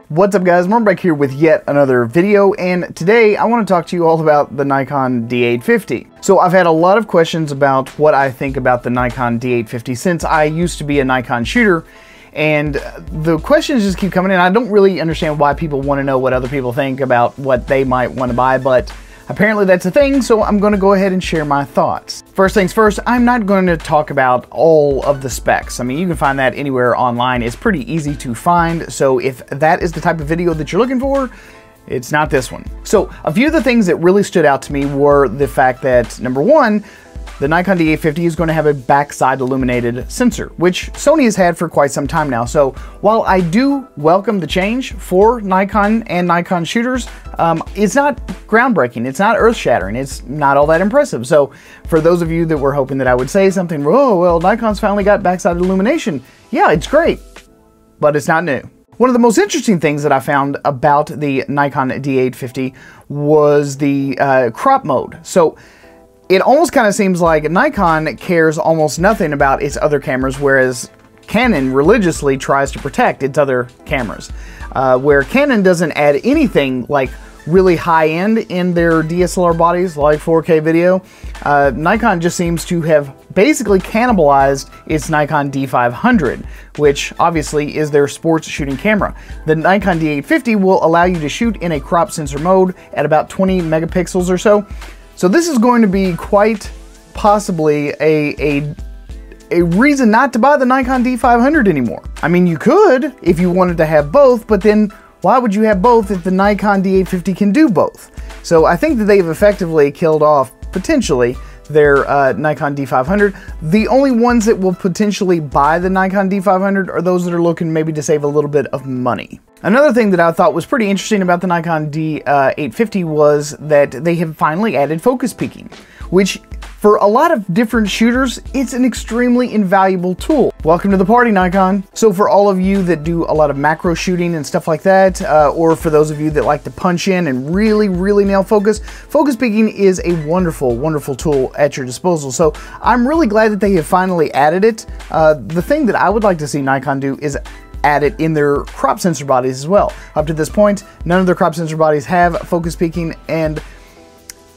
What's up guys, Mark back here with yet another video, and today I want to talk to you all about the Nikon D850. So I've had a lot of questions about what I think about the Nikon D850 since I used to be a Nikon shooter, and the questions just keep coming in. I don't really understand why people want to know what other people think about what they might want to buy, but apparently that's a thing, so I'm going to go ahead and share my thoughts. First things first, I'm not going to talk about all of the specs. I mean, you can find that anywhere online. It's pretty easy to find, so if that is the type of video that you're looking for, it's not this one. So a few of the things that really stood out to me were the fact that, number one, the Nikon D850 is going to have a backside illuminated sensor, which Sony has had for quite some time now. So while I do welcome the change for Nikon and Nikon shooters, it's not groundbreaking, it's not earth-shattering, it's not all that impressive. So for those of you that were hoping that I would say something, oh, well, Nikon's finally got backside illumination. Yeah, it's great, but it's not new. One of the most interesting things that I found about the Nikon D850 was the crop mode. So it almost kind of seems like Nikon cares almost nothing about its other cameras, whereas Canon religiously tries to protect its other cameras. Where Canon doesn't add anything like really high-end in their DSLR bodies, like 4K video, Nikon just seems to have basically cannibalized its Nikon D500, which obviously is their sports shooting camera. The Nikon D850 will allow you to shoot in a crop sensor mode at about 20 megapixels or so. So this is going to be quite possibly a reason not to buy the Nikon D500 anymore. I mean, you could if you wanted to have both, but then why would you have both if the Nikon D850 can do both? So I think that they've effectively killed off, potentially, their Nikon D500. The only ones that will potentially buy the Nikon D500 are those that are looking maybe to save a little bit of money. Another thing that I thought was pretty interesting about the Nikon D850 was that they have finally added focus peaking, which for a lot of different shooters, it's an extremely invaluable tool. Welcome to the party, Nikon. So for all of you that do a lot of macro shooting and stuff like that, or for those of you that like to punch in and really nail focus, focus peaking is a wonderful tool at your disposal. So I'm really glad that they have finally added it. The thing that I would like to see Nikon do is add it in their crop sensor bodies as well. Up to this point, none of their crop sensor bodies have focus peaking, and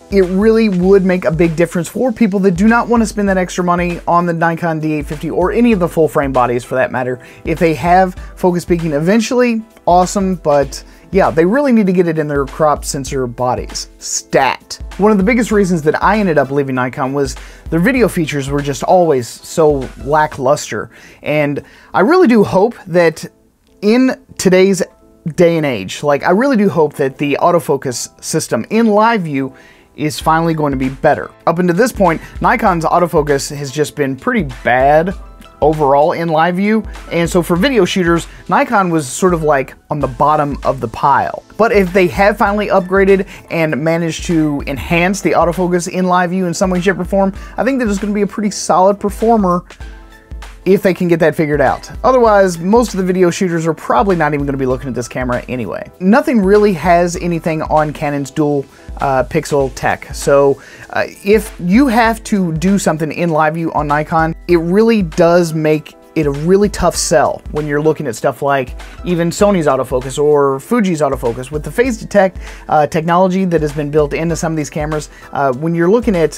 it really would make a big difference for people that do not want to spend that extra money on the Nikon D850 or any of the full frame bodies for that matter. If they have focus peaking eventually, awesome, but yeah, they really need to get it in their crop sensor bodies. Stat. One of the biggest reasons that I ended up leaving Nikon was their video features were just always so lackluster. And I really do hope that in today's day and age, like I really do hope that the autofocus system in live view is finally going to be better. Up until this point, Nikon's autofocus has just been pretty bad overall in live view, and so for video shooters, Nikon was sort of like on the bottom of the pile. But if they have finally upgraded and managed to enhance the autofocus in live view in some way, shape, or form, I think that it's going to be a pretty solid performer if they can get that figured out. Otherwise, most of the video shooters are probably not even going to be looking at this camera anyway. Nothing really has anything on Canon's dual pixel tech. So if you have to do something in live view on Nikon, it really does make it a really tough sell when you're looking at stuff like even Sony's autofocus or Fuji's autofocus. With the phase detect technology that has been built into some of these cameras, when you're looking at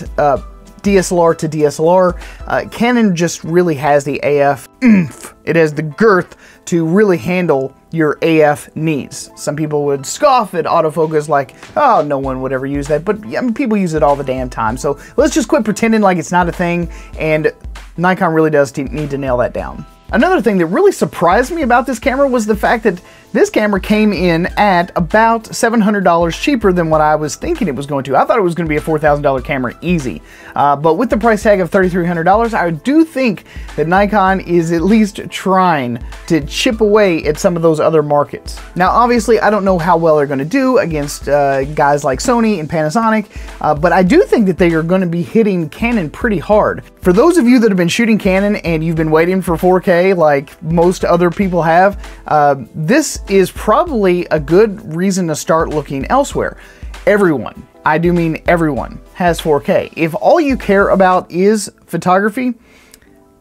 DSLR to DSLR, Canon just really has the AF oomph. It has the girth to really handle your AF needs. Some people would scoff at autofocus like, oh, no one would ever use that, but I mean, people use it all the damn time. So let's just quit pretending like it's not a thing, and Nikon really does need to nail that down. Another thing that really surprised me about this camera was the fact that this camera came in at about $700 cheaper than what I was thinking it was going to. I thought it was going to be a $4,000 camera easy. But with the price tag of $3,300, I do think that Nikon is at least trying to chip away at some of those other markets. Now, obviously, I don't know how well they're going to do against guys like Sony and Panasonic, but I do think that they are going to be hitting Canon pretty hard. For those of you that have been shooting Canon and you've been waiting for 4K like most other people have, this is probably a good reason to start looking elsewhere. Everyone, I do mean everyone, has 4K. If all you care about is photography,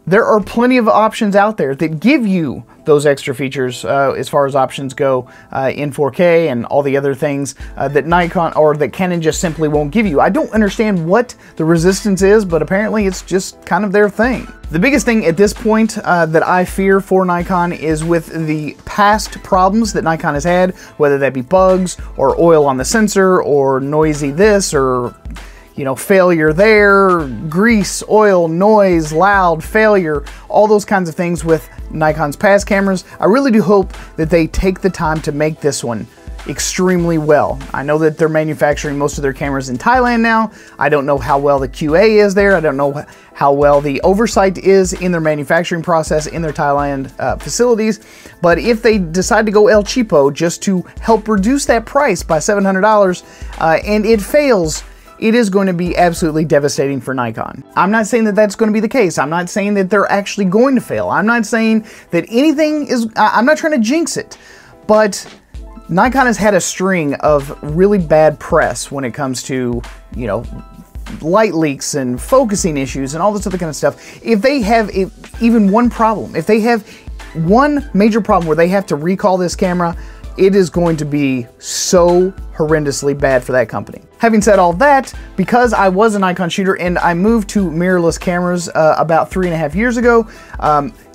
there are plenty of options out there that give you the those extra features as far as options go in 4K and all the other things that Nikon or that Canon just simply won't give you. I don't understand what the resistance is, but apparently it's just kind of their thing. The biggest thing at this point that I fear for Nikon is with the past problems that Nikon has had, whether that be bugs or oil on the sensor or noisy this or, you know, failure there, grease, oil, noise, loud, failure, all those kinds of things with Nikon's past cameras. I really do hope that they take the time to make this one extremely well. I know that they're manufacturing most of their cameras in Thailand now. I don't know how well the QA is there. I don't know how well the oversight is in their manufacturing process in their Thailand facilities. But if they decide to go El Cheapo just to help reduce that price by $700 and it fails, it is going to be absolutely devastating for Nikon. I'm not saying that that's going to be the case. I'm not saying that they're actually going to fail. I'm not saying that anything is, I'm not trying to jinx it, but Nikon has had a string of really bad press when it comes to, you know, light leaks and focusing issues and all this other kind of stuff. If they have even one problem, if they have one major problem where they have to recall this camera, it is going to be so horrendously bad for that company. Having said all that, because I was a Nikon shooter and I moved to mirrorless cameras about 3.5 years ago,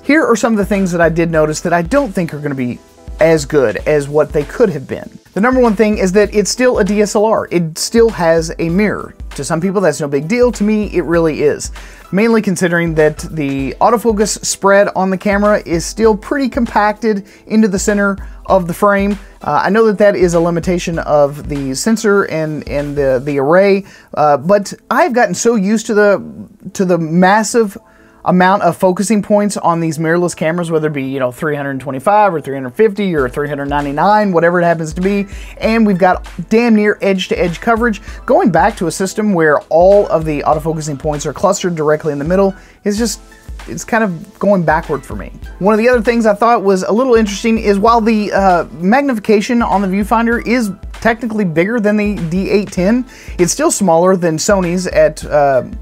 here are some of the things that I did notice that I don't think are going to be as good as what they could have been. The number one thing is that it's still a DSLR. It still has a mirror. To some people, that's no big deal. To me, it really is. Mainly considering that the autofocus spread on the camera is still pretty compacted into the center of the frame. I know that that is a limitation of the sensor and the array, but I've gotten so used to the massive amount of focusing points on these mirrorless cameras, whether it be, you know, 325 or 350 or 399, whatever it happens to be, and we've got damn near edge-to-edge coverage. Going back to a system where all of the autofocusing points are clustered directly in the middle is just, it's kind of going backward for me. One of the other things I thought was a little interesting is while the magnification on the viewfinder is technically bigger than the D810, it's still smaller than Sony's at,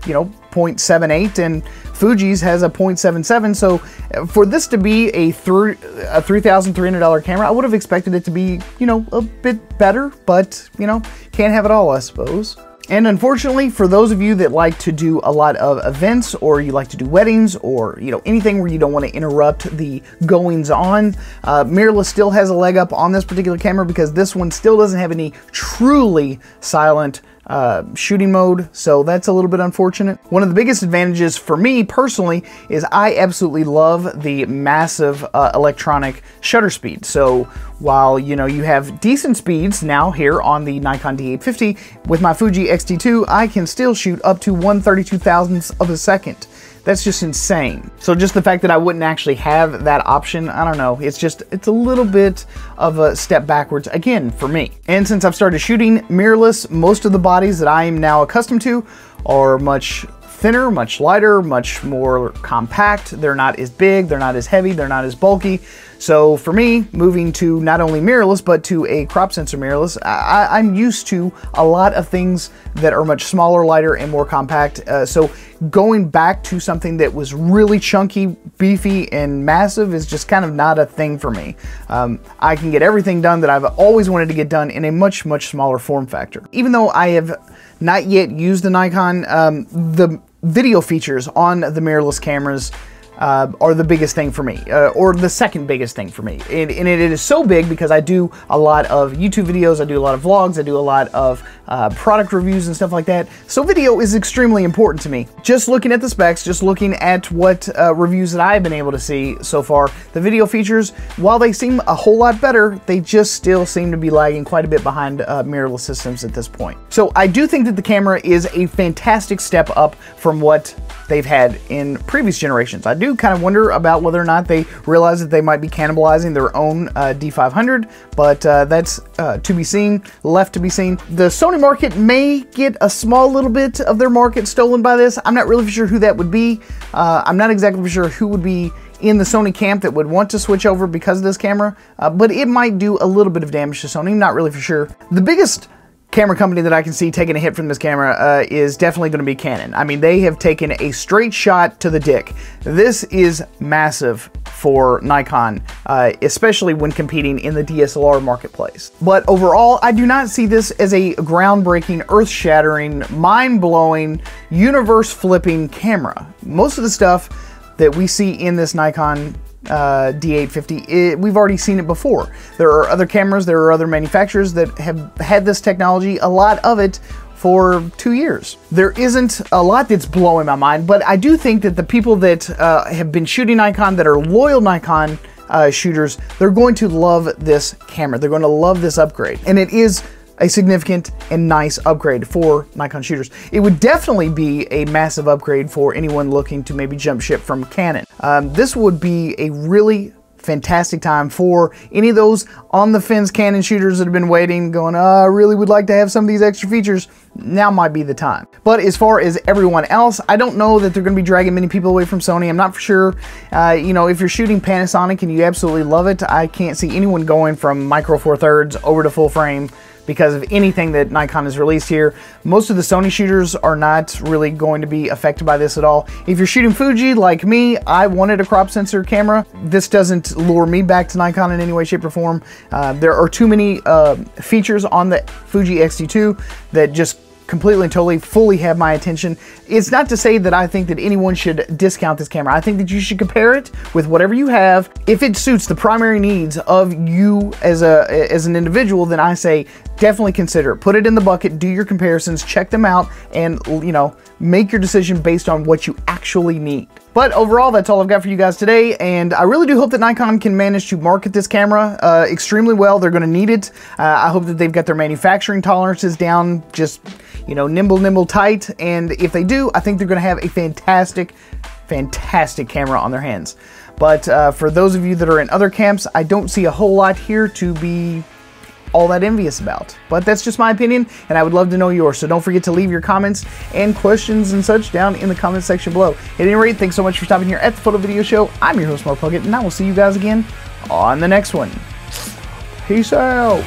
you know, 0.78, and Fuji's has a 0.77. So for this to be a $3,300 camera, I would have expected it to be, you know, a bit better, but, you know, can't have it all, I suppose. And unfortunately, for those of you that like to do a lot of events, or you like to do weddings, or, you know, anything where you don't want to interrupt the goings on, mirrorless still has a leg up on this particular camera because this one still doesn't have any truly silent shooting mode, so that's a little bit unfortunate. One of the biggest advantages for me personally is I absolutely love the massive electronic shutter speed. So while, you know, you have decent speeds now here on the Nikon D850, with my Fuji X-T3 I can still shoot up to 1/32,000th of a second. That's just insane. So just the fact that I wouldn't actually have that option, I don't know, it's a little bit of a step backwards again for me. And since I've started shooting mirrorless, most of the bodies that I am now accustomed to are much thinner, much lighter, much more compact. They're not as big, they're not as heavy, they're not as bulky. So for me, moving to not only mirrorless, but to a crop sensor mirrorless, I'm used to a lot of things that are much smaller, lighter, and more compact. So going back to something that was really chunky, beefy, and massive is just kind of not a thing for me. I can get everything done that I've always wanted to get done in a much, much smaller form factor. Even though I have not yet used the Nikon, the video features on the mirrorless cameras are the biggest thing for me, or the second biggest thing for me. And it is so big because I do a lot of YouTube videos, I do a lot of vlogs, I do a lot of product reviews and stuff like that. So video is extremely important to me. Just looking at the specs, just looking at what reviews that I've been able to see so far, the video features, while they seem a whole lot better, they just still seem to be lagging quite a bit behind mirrorless systems at this point. So I do think that the camera is a fantastic step up from what they've had in previous generations. I do kind of wonder about whether or not they realize that they might be cannibalizing their own D500, but that's to be seen, left to be seen. The Sony market may get a small little bit of their market stolen by this. I'm not really sure who that would be. I'm not exactly sure who would be in the Sony camp that would want to switch over because of this camera, but it might do a little bit of damage to Sony. I'm not really for sure. The biggest camera company that I can see taking a hit from this camera is definitely going to be Canon. I mean, they have taken a straight shot to the dick. This is massive for Nikon, especially when competing in the DSLR marketplace. But overall, I do not see this as a groundbreaking, earth-shattering, mind-blowing, universe-flipping camera. Most of the stuff that we see in this Nikon D850, we've already seen it before. There are other cameras, there are other manufacturers that have had this technology, a lot of it, for 2 years. There isn't a lot that's blowing my mind, but I do think that the people that have been shooting Nikon, that are loyal Nikon shooters, they're going to love this camera. They're going to love this upgrade. And it is a significant and nice upgrade for Nikon shooters. It would definitely be a massive upgrade for anyone looking to maybe jump ship from Canon. This would be a really fantastic time for any of those on the fence Canon shooters that have been waiting, going, I really would like to have some of these extra features. Now might be the time. But as far as everyone else, I don't know that they're going to be dragging many people away from Sony. I'm not for sure. You know, if you're shooting Panasonic and you absolutely love it, I can't see anyone going from micro four thirds over to full frame because of anything that Nikon has released here. Most of the Sony shooters are not really going to be affected by this at all. If you're shooting Fuji like me, I wanted a crop sensor camera. This doesn't lure me back to Nikon in any way, shape, or form. There are too many features on the Fuji X-T3 that just completely and totally fully have my attention. It's not to say that I think that anyone should discount this camera. I think that you should compare it with whatever you have. If it suits the primary needs of you as an individual, then I say definitely consider it. Put it in the bucket, do your comparisons, check them out, and you know, make your decision based on what you actually need. But overall, that's all I've got for you guys today, and I really do hope that Nikon can manage to market this camera extremely well. They're going to need it. I hope that they've got their manufacturing tolerances down, just, you know, nimble, tight, and if they do, I think they're going to have a fantastic camera on their hands. But for those of you that are in other camps, I don't see a whole lot here to be all that envious about. But that's just my opinion, and I would love to know yours. So don't forget to leave your comments and questions and such down in the comment section below. At any rate, thanks so much for stopping here at the Photo Video Show. I'm your host, Mark Puckett, and I will see you guys again on the next one. Peace out.